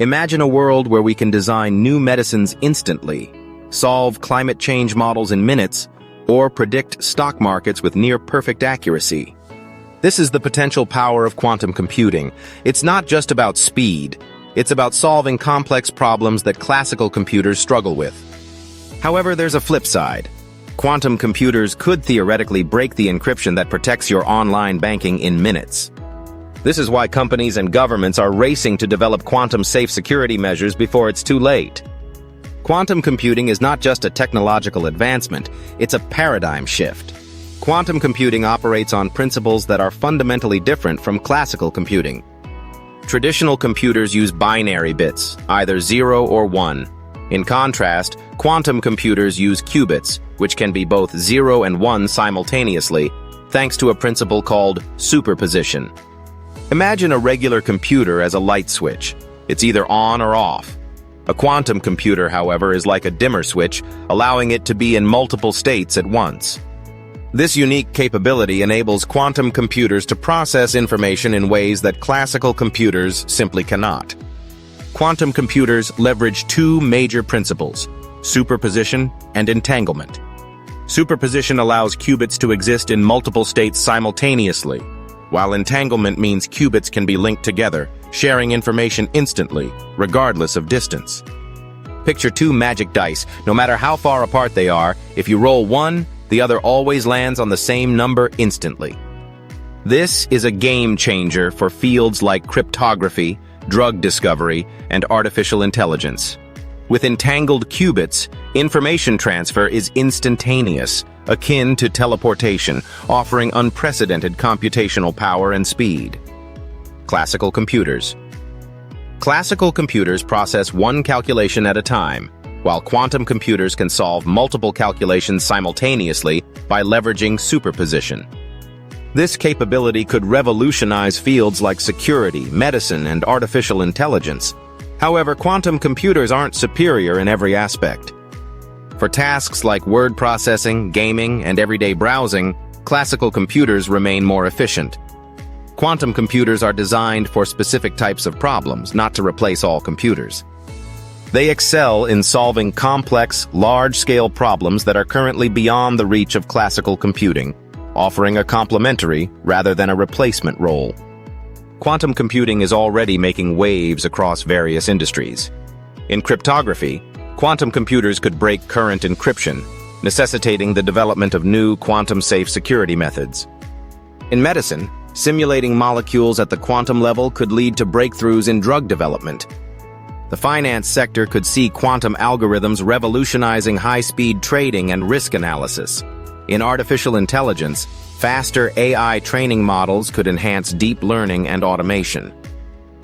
Imagine a world where we can design new medicines instantly, solve climate change models in minutes, or predict stock markets with near-perfect accuracy. This is the potential power of quantum computing. It's not just about speed. It's about solving complex problems that classical computers struggle with. However, there's a flip side. Quantum computers could theoretically break the encryption that protects your online banking in minutes. This is why companies and governments are racing to develop quantum-safe security measures before it's too late. Quantum computing is not just a technological advancement, it's a paradigm shift. Quantum computing operates on principles that are fundamentally different from classical computing. Traditional computers use binary bits, either 0 or 1. In contrast, quantum computers use qubits, which can be both 0 and 1 simultaneously, thanks to a principle called superposition. Imagine a regular computer as a light switch. It's either on or off. A quantum computer, however, is like a dimmer switch, allowing it to be in multiple states at once. This unique capability enables quantum computers to process information in ways that classical computers simply cannot. Quantum computers leverage two major principles: superposition and entanglement. Superposition allows qubits to exist in multiple states simultaneously, while entanglement means qubits can be linked together, sharing information instantly, regardless of distance. Picture two magic dice. No matter how far apart they are, if you roll one, the other always lands on the same number instantly. This is a game changer for fields like cryptography, drug discovery, and artificial intelligence. With entangled qubits, information transfer is instantaneous, akin to teleportation, offering unprecedented computational power and speed. Classical computers. Classical computers process one calculation at a time, while quantum computers can solve multiple calculations simultaneously by leveraging superposition. This capability could revolutionize fields like security, medicine, and artificial intelligence. However, quantum computers aren't superior in every aspect. For tasks like word processing, gaming, and everyday browsing, classical computers remain more efficient. Quantum computers are designed for specific types of problems, not to replace all computers. They excel in solving complex, large-scale problems that are currently beyond the reach of classical computing, offering a complementary rather than a replacement role. Quantum computing is already making waves across various industries. In cryptography, quantum computers could break current encryption, necessitating the development of new quantum-safe security methods. In medicine, simulating molecules at the quantum level could lead to breakthroughs in drug development. The finance sector could see quantum algorithms revolutionizing high-speed trading and risk analysis. In artificial intelligence, faster AI training models could enhance deep learning and automation.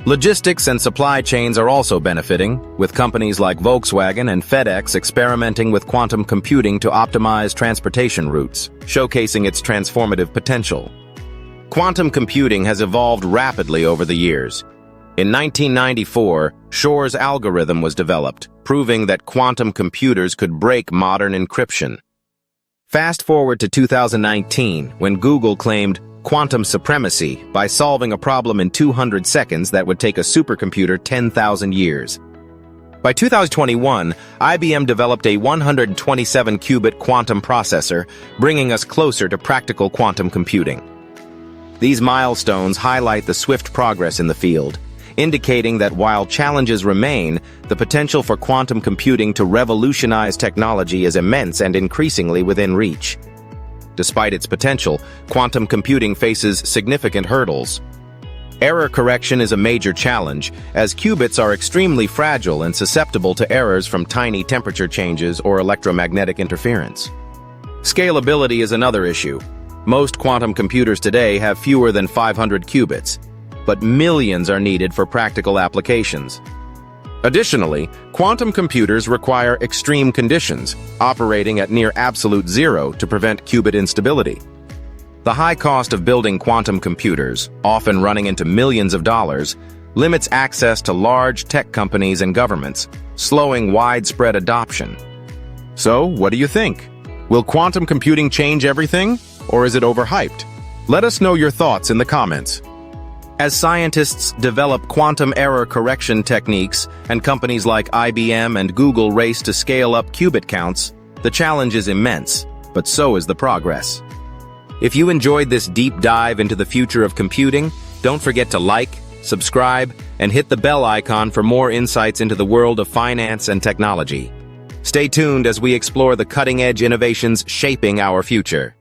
Logistics and supply chains are also benefiting, with companies like Volkswagen and FedEx experimenting with quantum computing to optimize transportation routes, showcasing its transformative potential. Quantum computing has evolved rapidly over the years. In 1994, Shor's algorithm was developed, proving that quantum computers could break modern encryption. Fast forward to 2019, when Google claimed quantum supremacy by solving a problem in 200 seconds that would take a supercomputer 10,000 years. By 2021, IBM developed a 127-qubit quantum processor, bringing us closer to practical quantum computing. These milestones highlight the swift progress in the field, indicating that while challenges remain, the potential for quantum computing to revolutionize technology is immense and increasingly within reach. Despite its potential, quantum computing faces significant hurdles. Error correction is a major challenge, as qubits are extremely fragile and susceptible to errors from tiny temperature changes or electromagnetic interference. Scalability is another issue. Most quantum computers today have fewer than 500 qubits, but millions are needed for practical applications. Additionally, quantum computers require extreme conditions, operating at near absolute zero to prevent qubit instability. The high cost of building quantum computers, often running into millions of dollars, limits access to large tech companies and governments, slowing widespread adoption. So, what do you think? Will quantum computing change everything, or is it overhyped? Let us know your thoughts in the comments. As scientists develop quantum error correction techniques and companies like IBM and Google race to scale up qubit counts, the challenge is immense, but so is the progress. If you enjoyed this deep dive into the future of computing, don't forget to like, subscribe, and hit the bell icon for more insights into the world of finance and technology. Stay tuned as we explore the cutting-edge innovations shaping our future.